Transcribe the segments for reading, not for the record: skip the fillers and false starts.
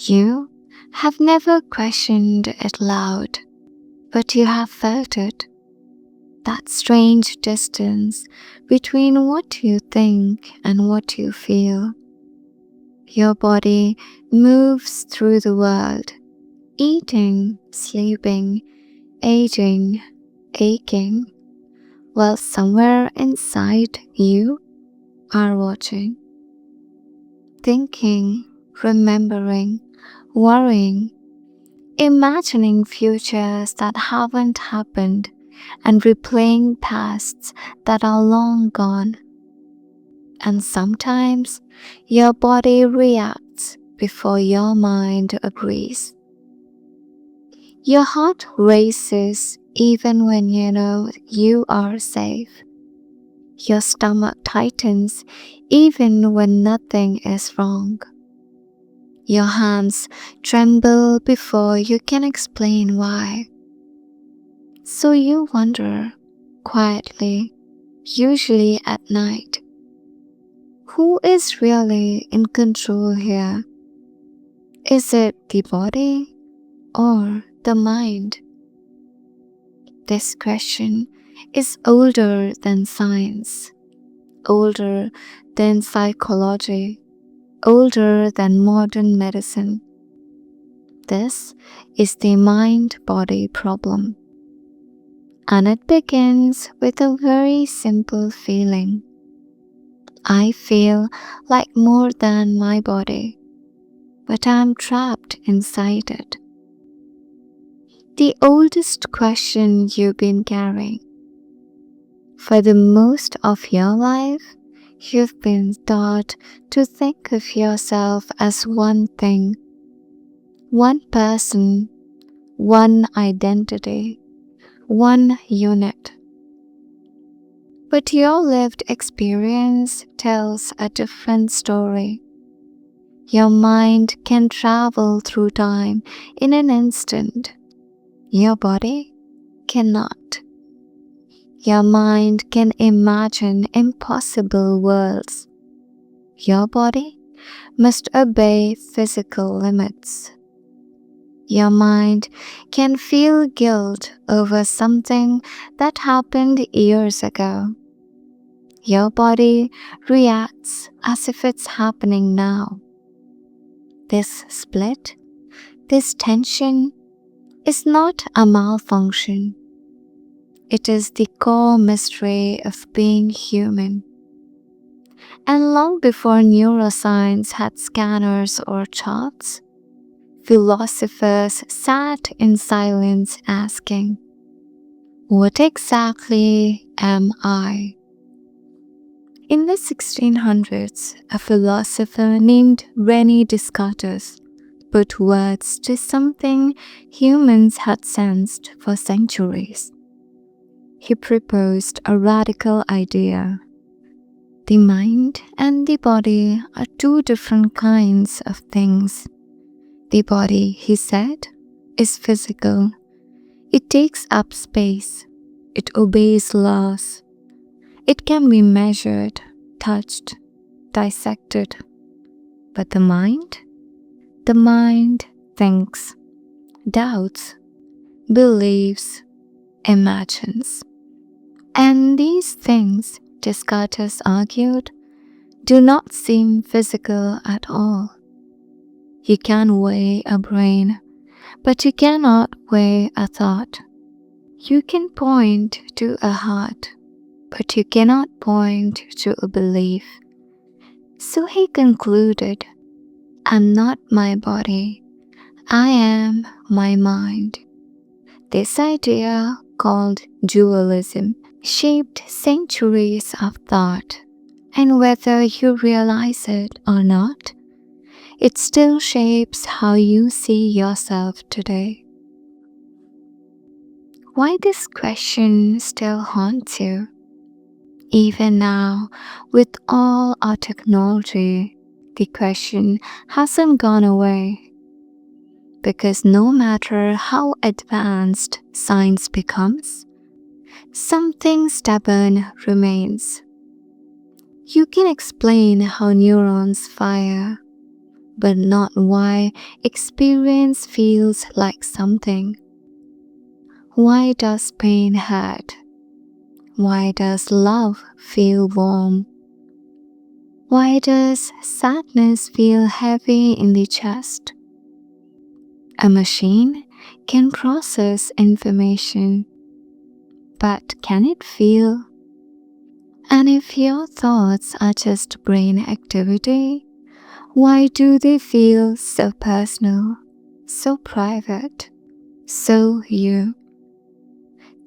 You have never questioned it loud, but you have felt it. That strange distance between what you think and what you feel. Your body moves through the world, eating, sleeping, aging, aching, while somewhere inside you are watching, thinking, remembering, worrying, imagining futures that haven't happened and replaying pasts that are long gone. And sometimes your body reacts before your mind agrees. Your heart races even when you know you are safe. Your stomach tightens even when nothing is wrong. Your hands tremble before you can explain why. So you wonder, quietly, usually at night, who is really in control here? Is it the body or the mind? This question is older than science, older than psychology, older than modern medicine. This is the mind-body problem. And it begins with a very simple feeling. I feel like more than my body, but I'm trapped inside it. The oldest question you've been carrying. For the most of your life, you've been taught to think of yourself as one thing, one person, one identity, one unit. But your lived experience tells a different story. Your mind can travel through time in an instant. Your body cannot. Your mind can imagine impossible worlds. Your body must obey physical limits. Your mind can feel guilt over something that happened years ago. Your body reacts as if it's happening now. This split, this tension, is not a malfunction. It is the core mystery of being human. And long before neuroscience had scanners or charts, philosophers sat in silence asking, "What exactly am I?" In the 1600s, a philosopher named René Descartes put words to something humans had sensed for centuries. He proposed a radical idea. The mind and the body are two different kinds of things. The body, he said, is physical. It takes up space. It obeys laws. It can be measured, touched, dissected. But the mind thinks, doubts, believes, imagines. And these things, Descartes argued, do not seem physical at all. You can weigh a brain, but you cannot weigh a thought. You can point to a heart, but you cannot point to a belief. So he concluded, I'm not my body, I am my mind. This idea, called dualism, shaped centuries of thought, and whether you realize it or not, it still shapes how you see yourself today. Why this question still haunts you? Even now, with all our technology, the question hasn't gone away. Because no matter how advanced science becomes, something stubborn remains. You can explain how neurons fire, but not why experience feels like something. Why does pain hurt? Why does love feel warm? Why does sadness feel heavy in the chest? A machine can process information, but can it feel? And if your thoughts are just brain activity, why do they feel so personal, so private, so you?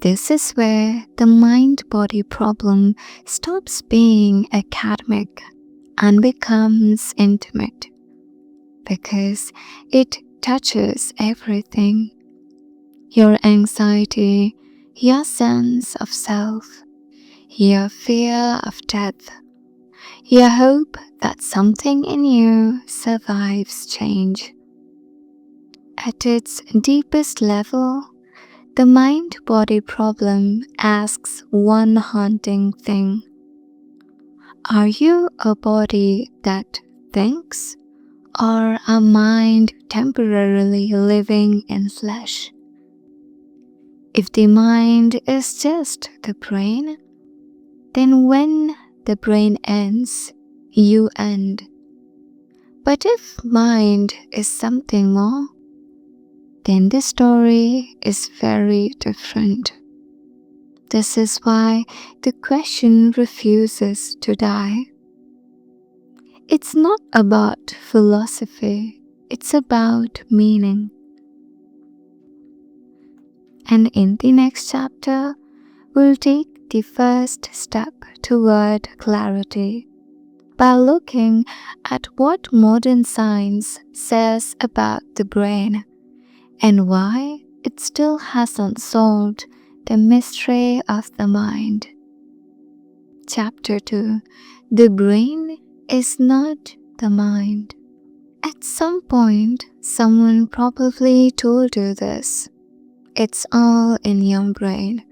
This is where the mind-body problem stops being academic and becomes intimate, because it touches everything. Your anxiety, your sense of self, your fear of death, your hope that something in you survives change. At its deepest level, the mind-body problem asks one haunting thing. Are you a body that thinks, or a mind temporarily living in flesh? If the mind is just the brain, then when the brain ends, you end. But if mind is something more, then the story is very different. This is why the question refuses to die. It's not about philosophy, it's about meaning. And in the next chapter, we'll take the first step toward clarity by looking at what modern science says about the brain and why it still hasn't solved the mystery of the mind. Chapter 2. The brain is not the mind. At some point, someone probably told you this. It's all in your brain.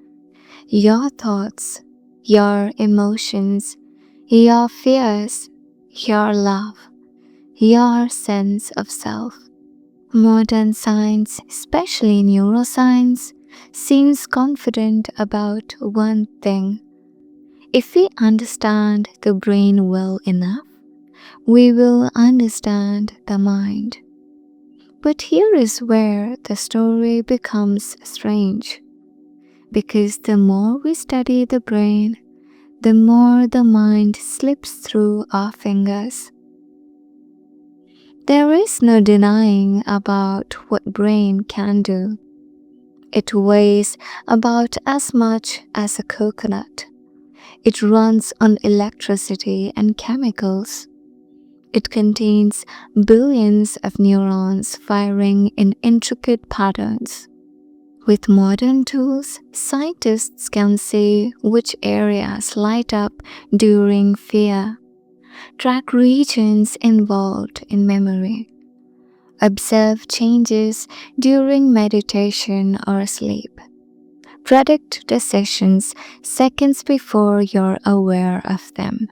Your thoughts, your emotions, your fears, your love, your sense of self. Modern science, especially neuroscience, seems confident about one thing. If we understand the brain well enough, we will understand the mind. But here is where the story becomes strange. Because the more we study the brain, the more the mind slips through our fingers. There is no denying about what brain can do. It weighs about as much as a coconut. It runs on electricity and chemicals. It contains billions of neurons firing in intricate patterns. With modern tools, scientists can see which areas light up during fear, track regions involved in memory, observe changes during meditation or sleep, predict decisions seconds before you're aware of them.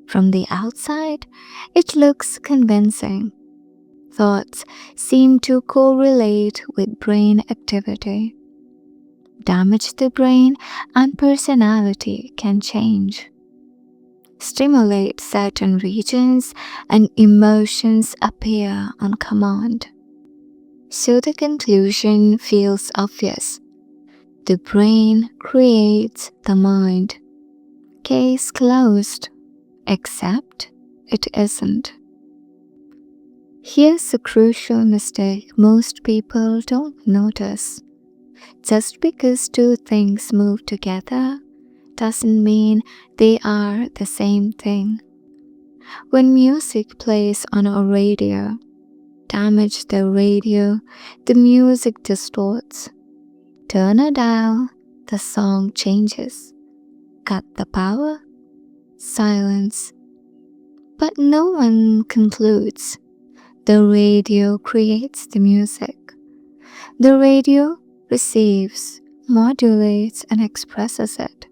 From the outside, it looks convincing. Thoughts seem to correlate with brain activity. Damage the brain and personality can change. Stimulate certain regions and emotions appear on command. So the conclusion feels obvious. The brain creates the mind. Case closed, except it isn't. Here's a crucial mistake most people don't notice. Just because two things move together doesn't mean they are the same thing. When music plays on a radio, damage the radio, the music distorts. Turn a dial, the song changes. Cut the power, silence. But no one concludes. The radio creates the music. The radio receives, modulates, and expresses it.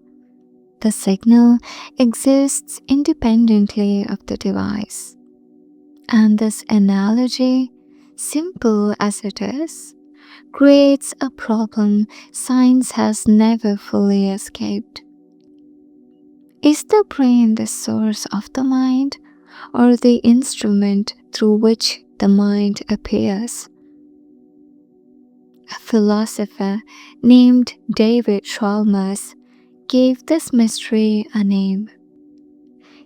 The signal exists independently of the device. And this analogy, simple as it is, creates a problem science has never fully escaped. Is the brain the source of the mind or the instrument through which the mind appears? A philosopher named David Chalmers gave this mystery a name.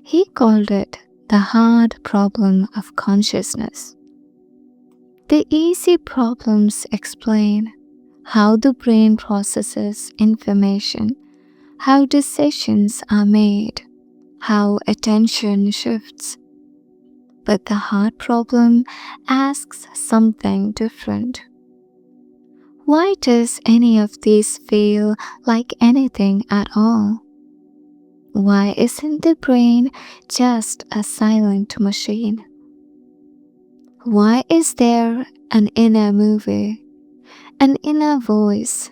He called it the hard problem of consciousness. The easy problems explain how the brain processes information, how decisions are made, how attention shifts. But the hard problem asks something different. Why does any of these feel like anything at all? Why isn't the brain just a silent machine? Why is there an inner movie, an inner voice,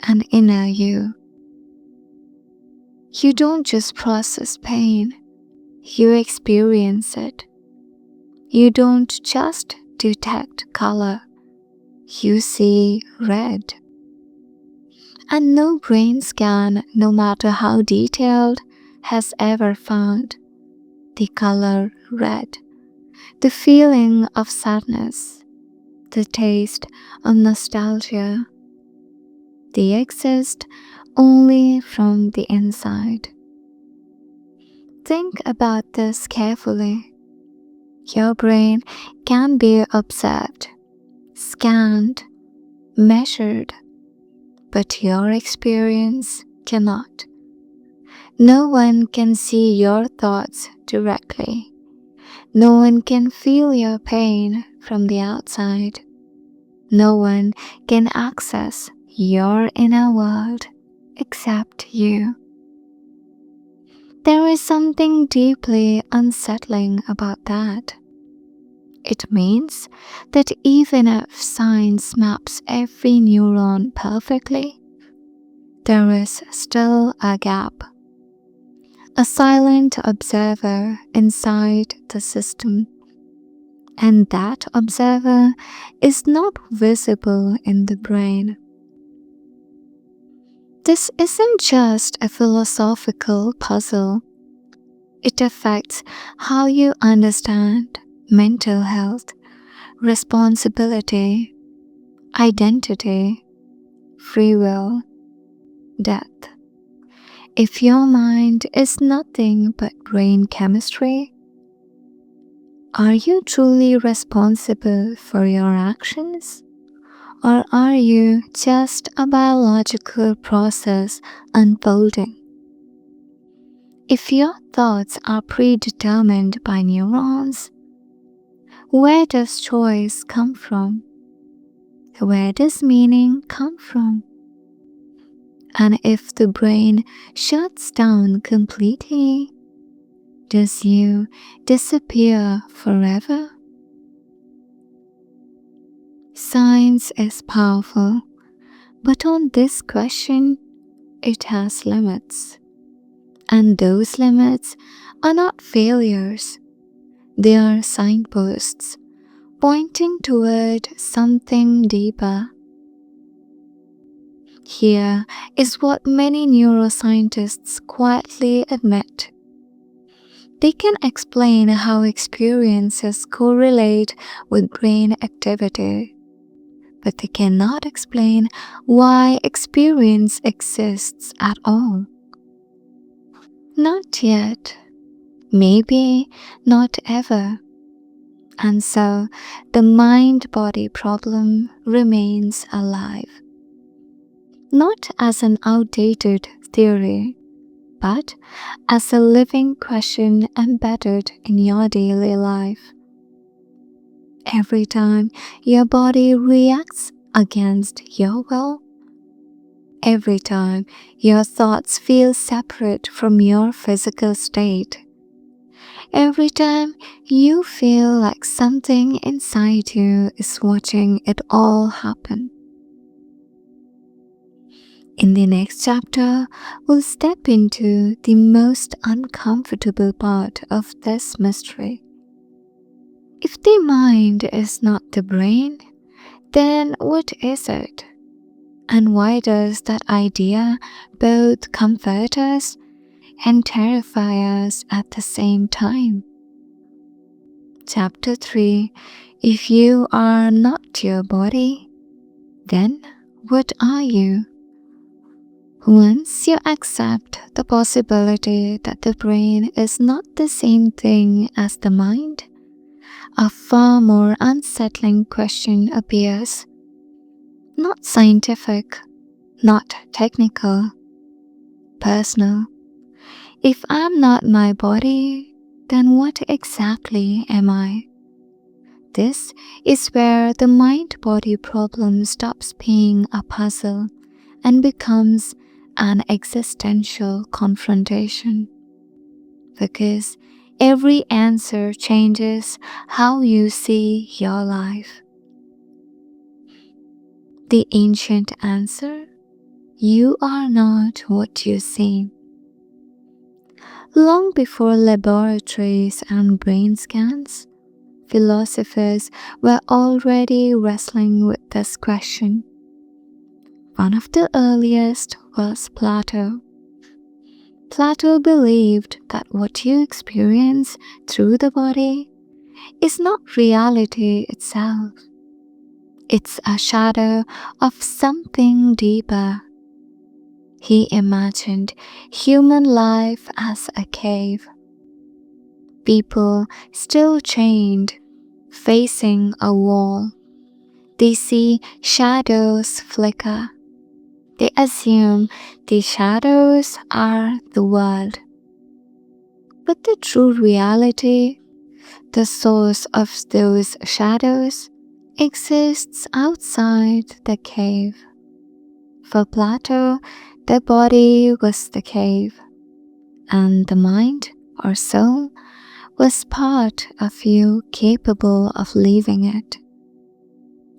an inner you? You don't just process pain, you experience it. You don't just detect color, you see red. And no brain scan, no matter how detailed, has ever found the color red, the feeling of sadness, the taste of nostalgia. They exist only from the inside. Think about this carefully. Your brain can be observed, scanned, measured, but your experience cannot. No one can see your thoughts directly. No one can feel your pain from the outside. No one can access your inner world except you. There is something deeply unsettling about that. It means that even if science maps every neuron perfectly, there is still a gap, a silent observer inside the system. And that observer is not visible in the brain. This isn't just a philosophical puzzle. It affects how you understand mental health, responsibility, identity, free will, death. If your mind is nothing but brain chemistry, are you truly responsible for your actions? Or are you just a biological process unfolding? If your thoughts are predetermined by neurons, where does choice come from? Where does meaning come from? And if the brain shuts down completely, does you disappear forever? Science is powerful, but on this question, it has limits. And those limits are not failures, they are signposts pointing toward something deeper. Here is what many neuroscientists quietly admit. They can explain how experiences correlate with brain activity, but they cannot explain why experience exists at all. Not yet. Maybe not ever. And so the mind-body problem remains alive. Not as an outdated theory, but as a living question embedded in your daily life. Every time your body reacts against your will, every time your thoughts feel separate from your physical state, every time you feel like something inside you is watching it all happen. In the next chapter, we'll step into the most uncomfortable part of this mystery. If the mind is not the brain, then what is it? And why does that idea both comfort us and terrify us at the same time? Chapter 3. If you are not your body, then what are you? Once you accept the possibility that the brain is not the same thing as the mind, a far more unsettling question appears. Not scientific, not technical, personal. If I'm not my body, then what exactly am I? This is where the mind-body problem stops being a puzzle and becomes an existential confrontation. Because every answer changes how you see your life. The ancient answer: you are not what you seem. Long before laboratories and brain scans, philosophers were already wrestling with this question. One of the earliest was Plato. Plato believed that what you experience through the body is not reality itself. It's a shadow of something deeper. He imagined human life as a cave. People still chained, facing a wall. They see shadows flicker. They assume the shadows are the world. But the true reality, the source of those shadows, exists outside the cave. For Plato, the body was the cave, and the mind or soul was part of you capable of leaving it.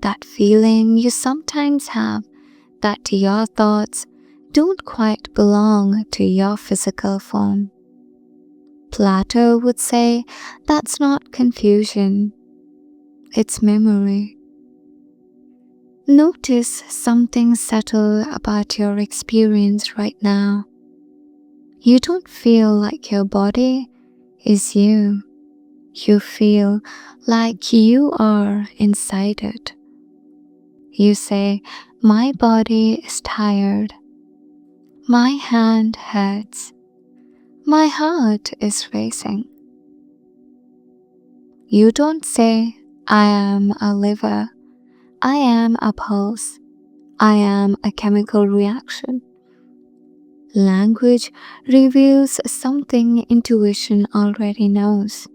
That feeling you sometimes have that your thoughts don't quite belong to your physical form. Plato would say that's not confusion, it's memory. Notice something subtle about your experience right now. You don't feel like your body is you. You feel like you are inside it. You say, my body is tired. My hand hurts. My heart is racing. You don't say, I am a liver. I am a pulse. I am a chemical reaction. Language reveals something intuition already knows.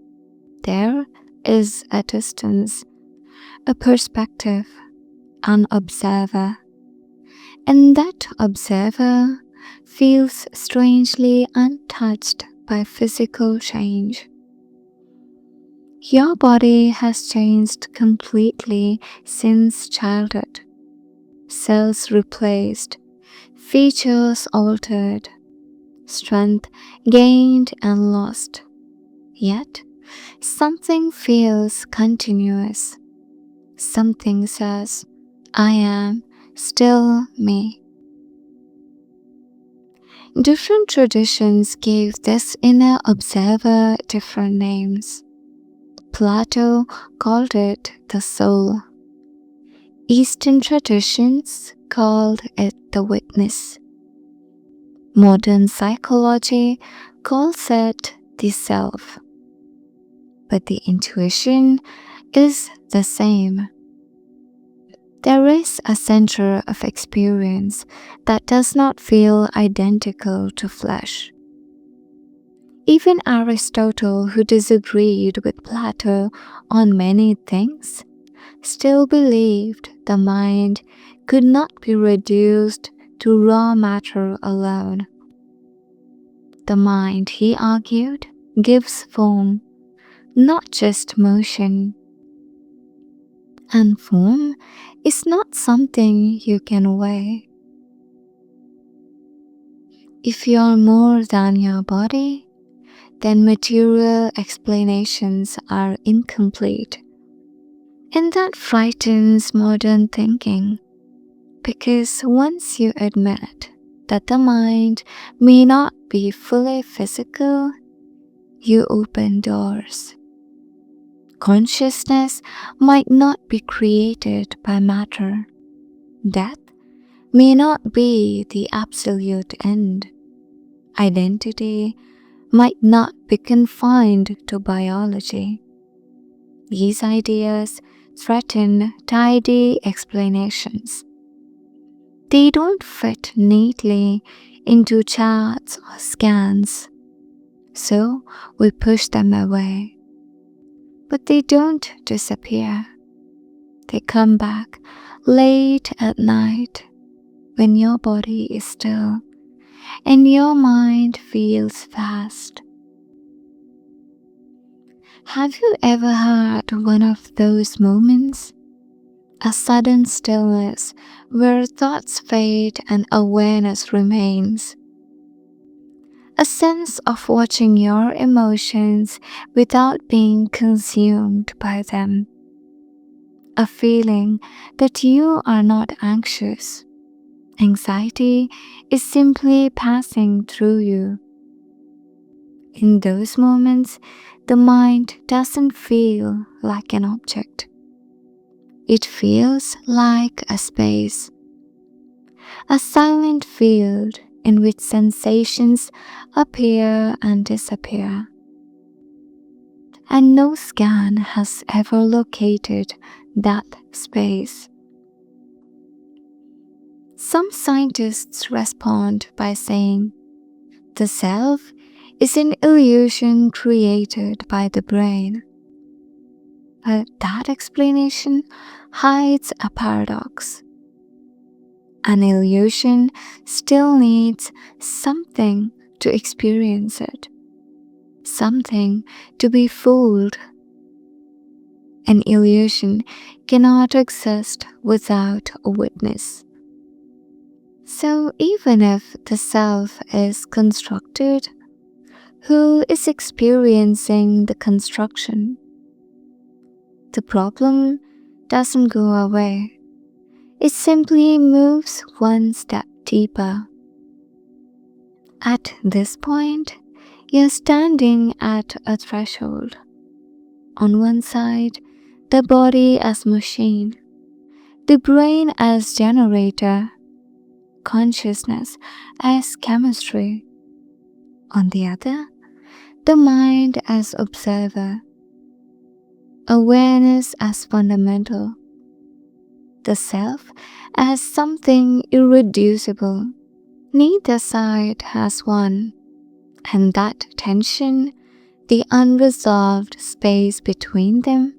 There is a distance, a perspective, an observer. And that observer feels strangely untouched by physical change. Your body has changed completely since childhood. Cells replaced, features altered, strength gained and lost. Yet, something feels continuous. Something says, I am still me. Different traditions gave this inner observer different names. Plato called it the soul. Eastern traditions called it the witness. Modern psychology calls it the self. But the intuition is the same. There is a center of experience that does not feel identical to flesh. Even Aristotle, who disagreed with Plato on many things, still believed the mind could not be reduced to raw matter alone. The mind, he argued, gives form, not just motion. And form is not something you can weigh. If you are more than your body, then material explanations are incomplete. And that frightens modern thinking, because once you admit that the mind may not be fully physical, you open doors. Consciousness might not be created by matter. Death may not be the absolute end. Identity might not be confined to biology. These ideas threaten tidy explanations. They don't fit neatly into charts or scans, so we push them away. But they don't disappear. They come back late at night when your body is still and your mind feels fast. Have you ever had one of those moments? A sudden stillness where thoughts fade and awareness remains. A sense of watching your emotions without being consumed by them. A feeling that you are not anxious. Anxiety is simply passing through you. In those moments, the mind doesn't feel like an object. It feels like a space, a silent field in which sensations appear and disappear. And no scan has ever located that space. Some scientists respond by saying, the self is an illusion created by the brain. But that explanation hides a paradox. An illusion still needs something to experience it, something to be fooled. An illusion cannot exist without a witness. So even if the self is constructed, who is experiencing the construction? The problem doesn't go away. It simply moves one step deeper. At this point, you're standing at a threshold. On one side, the body as machine, the brain as generator, consciousness as chemistry. On the other, the mind as observer, awareness as fundamental, the self as something irreducible. Neither side has won, and that tension, the unresolved space between them,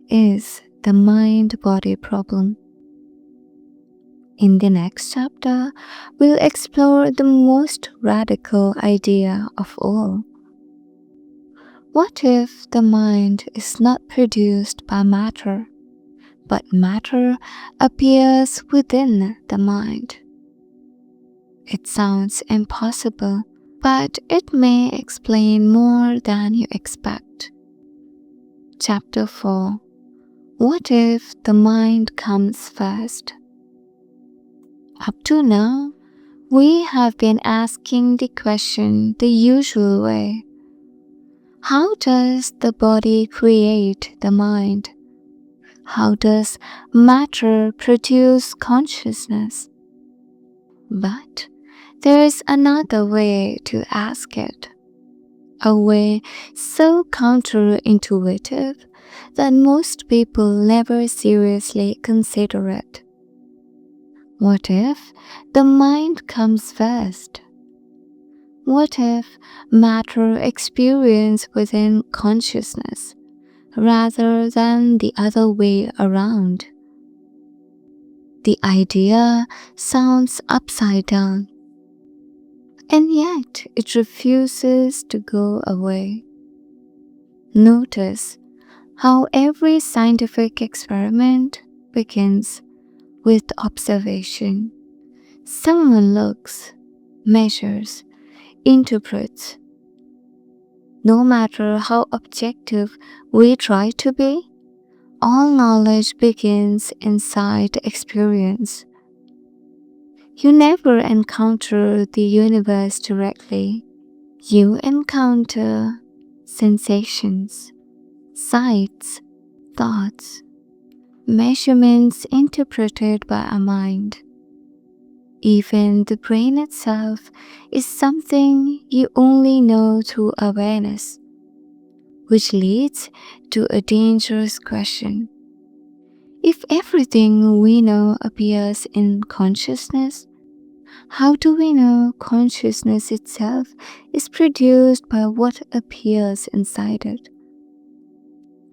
is the mind-body problem. In the next chapter, we'll explore the most radical idea of all. What if the mind is not produced by matter, but matter appears within the mind? It sounds impossible, but it may explain more than you expect. Chapter 4. What if the mind comes first? Up to now, we have been asking the question the usual way. How does the body create the mind? How does matter produce consciousness? But there is another way to ask it. A way so counterintuitive that most people never seriously consider it. What if the mind comes first? What if matter experience within consciousness rather than the other way around? The idea sounds upside down, and yet it refuses to go away. Notice how every scientific experiment begins with observation. Someone looks, measures, interprets. No matter how objective we try to be, all knowledge begins inside experience. You never encounter the universe directly. You encounter sensations, sights, thoughts, measurements interpreted by our mind. Even the brain itself is something you only know through awareness, which leads to a dangerous question. If everything we know appears in consciousness, how do we know consciousness itself is produced by what appears inside it?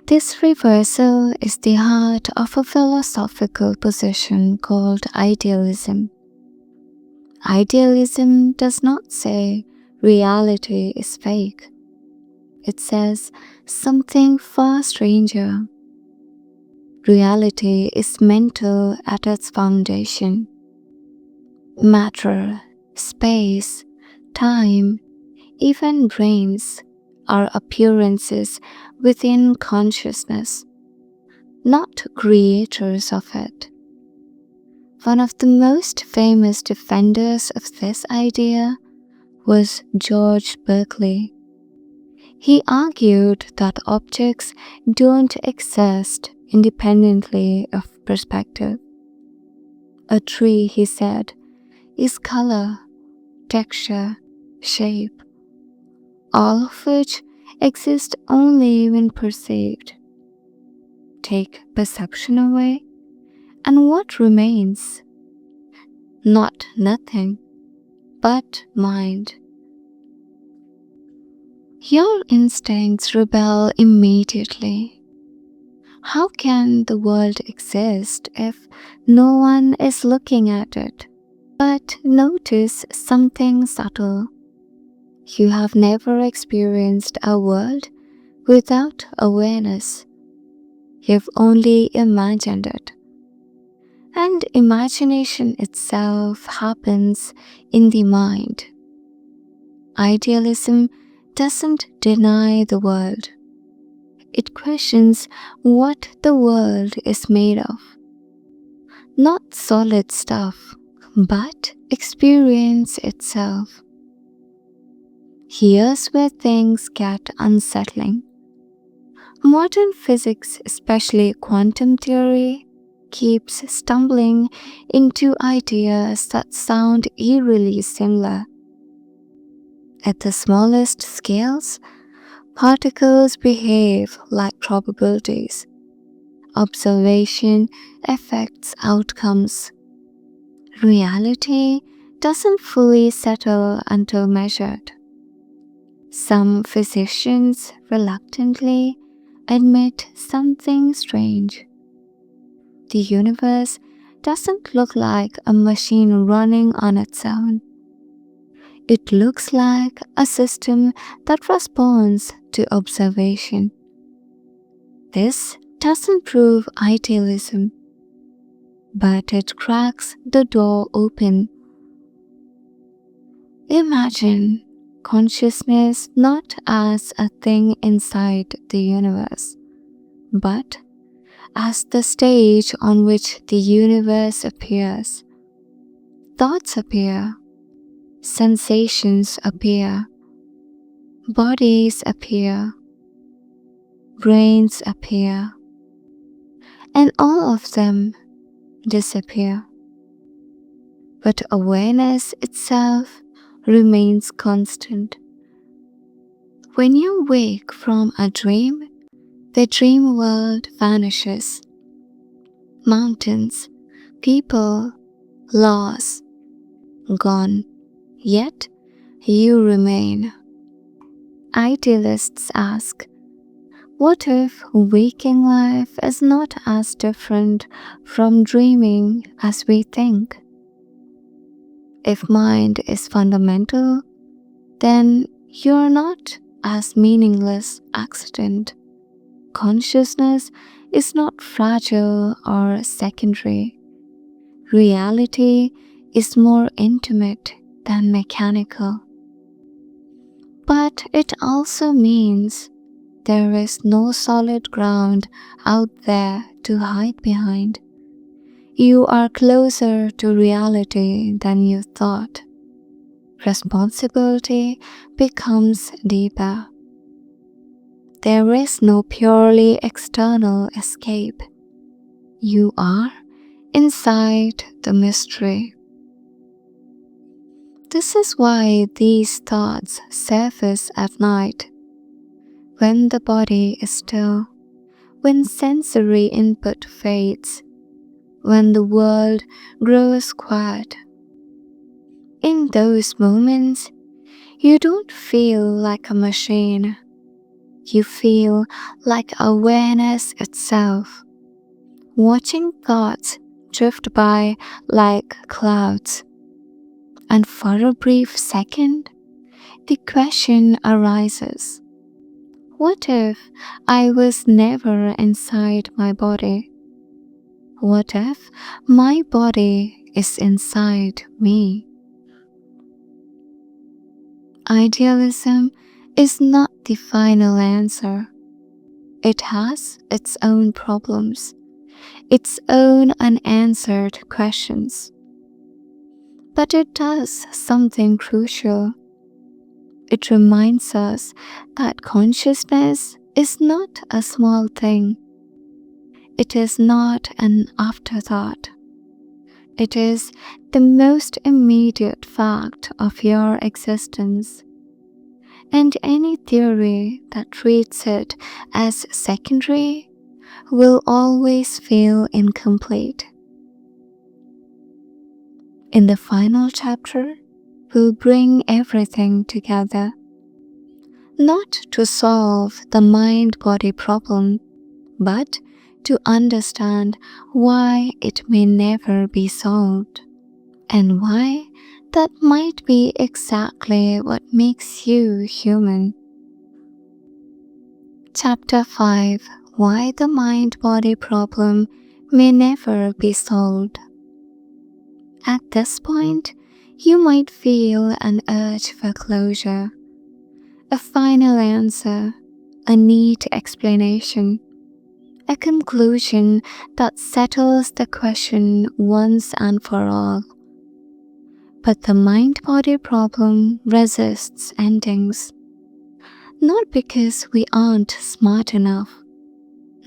This reversal is the heart of a philosophical position called idealism. Idealism does not say reality is fake. It says something far stranger. Reality is mental at its foundation. Matter, space, time, even brains are appearances within consciousness, not creators of it. One of the most famous defenders of this idea was George Berkeley. He argued that objects don't exist independently of perspective. A tree, he said, is color, texture, shape, all of which exist only when perceived. Take perception away, and what remains? Not nothing, but mind. Your instincts rebel immediately. How can the world exist if no one is looking at it? But notice something subtle. You have never experienced a world without awareness. You've only imagined it. And imagination itself happens in the mind. Idealism doesn't deny the world. It questions what the world is made of. Not solid stuff, but experience itself. Here's where things get unsettling. Modern physics, especially quantum theory, keeps stumbling into ideas that sound eerily similar. At the smallest scales, particles behave like probabilities. Observation affects outcomes. Reality doesn't fully settle until measured. Some physicians reluctantly admit something strange. The universe doesn't look like a machine running on its own. It looks like a system that responds to observation. This doesn't prove idealism, but it cracks the door open. Imagine consciousness not as a thing inside the universe, but as the stage on which the universe appears. Thoughts appear, sensations appear, bodies appear, brains appear, and all of them disappear. But awareness itself remains constant. When you wake from a dream, the dream world vanishes. Mountains, people, laws, gone. Yet you remain. Idealists ask, what if waking life is not as different from dreaming as we think? If mind is fundamental, then you're not as meaningless accident. Consciousness is not fragile or secondary. Reality is more intimate than mechanical. But it also means there is no solid ground out there to hide behind. You are closer to reality than you thought. Responsibility becomes deeper. There is no purely external escape. You are inside the mystery. This is why these thoughts surface at night, when the body is still, when sensory input fades, when the world grows quiet. In those moments, you don't feel like a machine. You feel like awareness itself, watching thoughts drift by like clouds. And for a brief second, the question arises, what if I was never inside my body? What if my body is inside me? Idealism is not the final answer. It has its own problems, its own unanswered questions. But it does something crucial. It reminds us that consciousness is not a small thing. It is not an afterthought. It is the most immediate fact of your existence. And any theory that treats it as secondary will always feel incomplete. In the final chapter, we'll bring everything together, not to solve the mind-body problem, but to understand why it may never be solved, and why that might be exactly what makes you human. Chapter 5: Why the mind-body problem may never be solved. At this point, you might feel an urge for closure, a final answer, a neat explanation, a conclusion that settles the question once and for all. But the mind-body problem resists endings. Not because we aren't smart enough,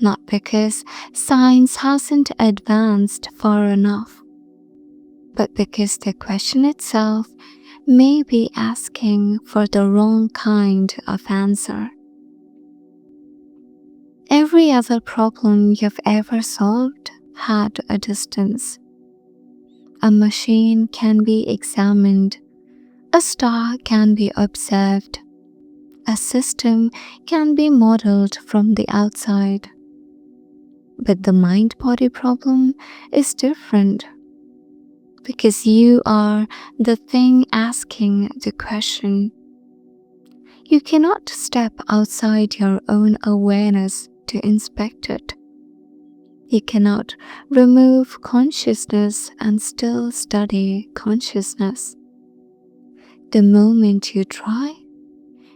not because science hasn't advanced far enough, but because the question itself may be asking for the wrong kind of answer. Every other problem you've ever solved had a distance. A machine can be examined, a star can be observed, a system can be modeled from the outside. But the mind-body problem is different, because you are the thing asking the question. You cannot step outside your own awareness to inspect it. You cannot remove consciousness and still study consciousness. The moment you try,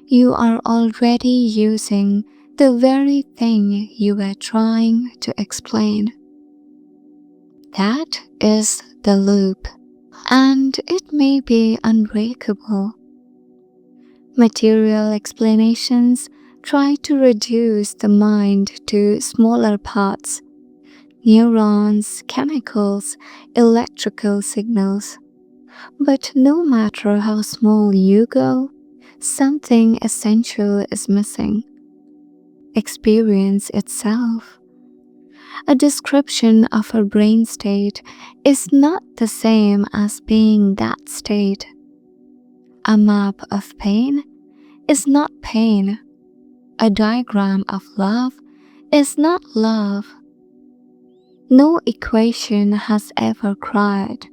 you are already using the very thing you were trying to explain. That is the loop, and it may be unbreakable. Material explanations try to reduce the mind to smaller parts, neurons, chemicals, electrical signals. But no matter how small you go, something essential is missing. Experience itself. A description of a brain state is not the same as being that state. A map of pain is not pain. A diagram of love is not love. No equation has ever cried.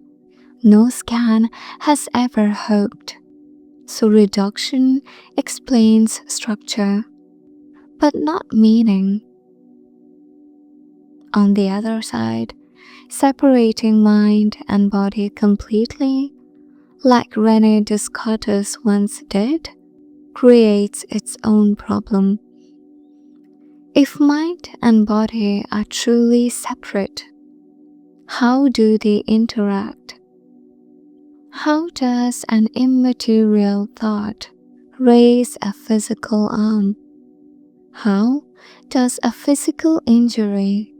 No scan has ever hoped. So reduction explains structure, but not meaning. On the other side, separating mind and body completely, like René Descartes once did, creates its own problem. If mind and body are truly separate, how do they interact? How does an immaterial thought raise a physical arm? How does a physical injury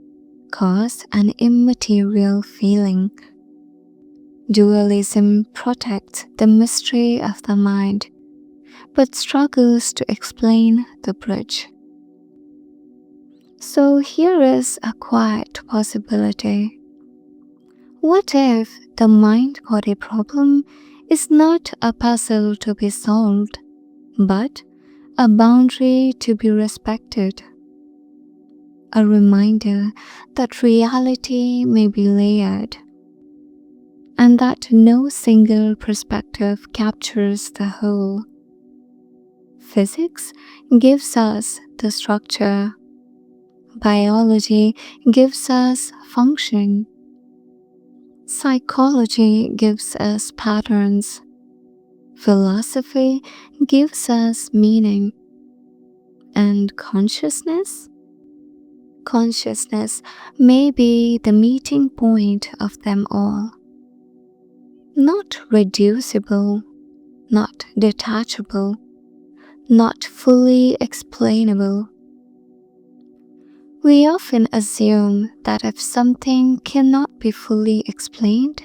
cause an immaterial feeling? Dualism protects the mystery of the mind, but struggles to explain the bridge. So here is a quiet possibility. What if the mind-body problem is not a puzzle to be solved, but a boundary to be respected? A reminder that reality may be layered, and that no single perspective captures the whole. Physics gives us the structure. Biology gives us function. Psychology gives us patterns. Philosophy gives us meaning. And consciousness? Consciousness may be the meeting point of them all. Not reducible, not detachable, not fully explainable. We often assume that if something cannot be fully explained,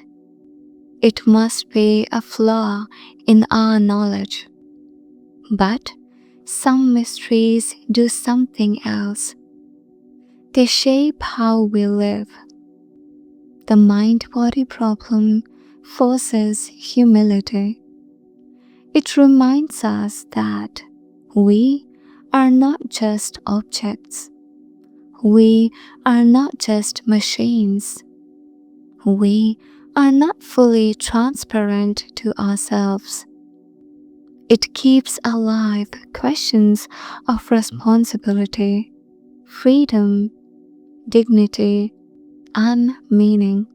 it must be a flaw in our knowledge. But some mysteries do something else. They shape how we live. The mind-body problem forces humility. It reminds us that we are not just objects. We are not just machines. We are not fully transparent to ourselves. It keeps alive questions of responsibility, freedom, dignity, and meaning.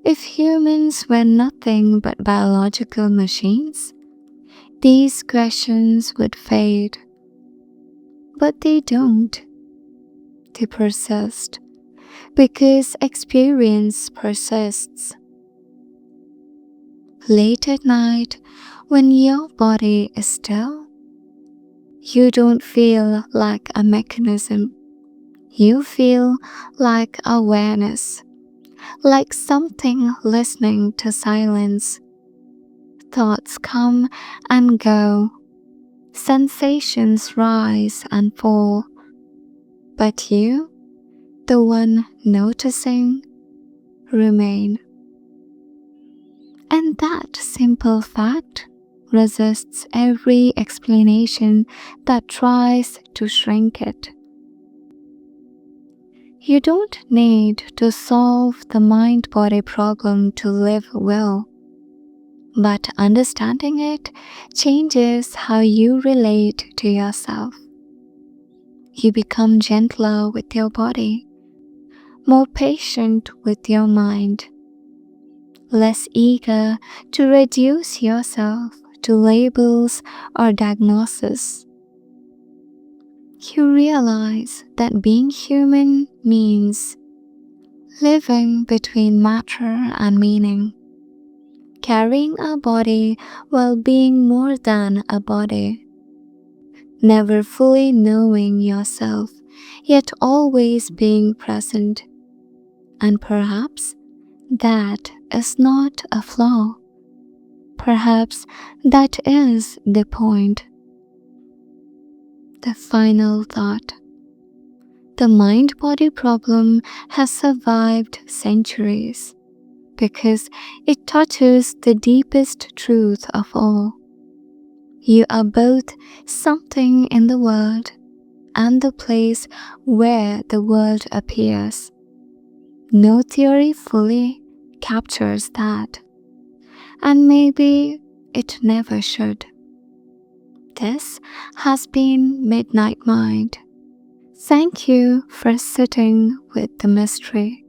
If humans were nothing but biological machines, these questions would fade. But they don't. They persist because experience persists. Late at night, when your body is still, you don't feel like a mechanism. You feel like awareness, like something listening to silence. Thoughts come and go, sensations rise and fall, but you, the one noticing, remain. And that simple fact resists every explanation that tries to shrink it. You don't need to solve the mind-body problem to live well, but understanding it changes how you relate to yourself. You become gentler with your body, more patient with your mind, less eager to reduce yourself to labels or diagnoses. You realize that being human means living between matter and meaning, carrying a body while being more than a body, never fully knowing yourself, yet always being present. And perhaps that is not a flaw. Perhaps that is the point. The final thought. The mind-body problem has survived centuries because it touches the deepest truth of all. You are both something in the world and the place where the world appears. No theory fully captures that, and maybe it never should. This has been Midnight Mind. Thank you for sitting with the mystery.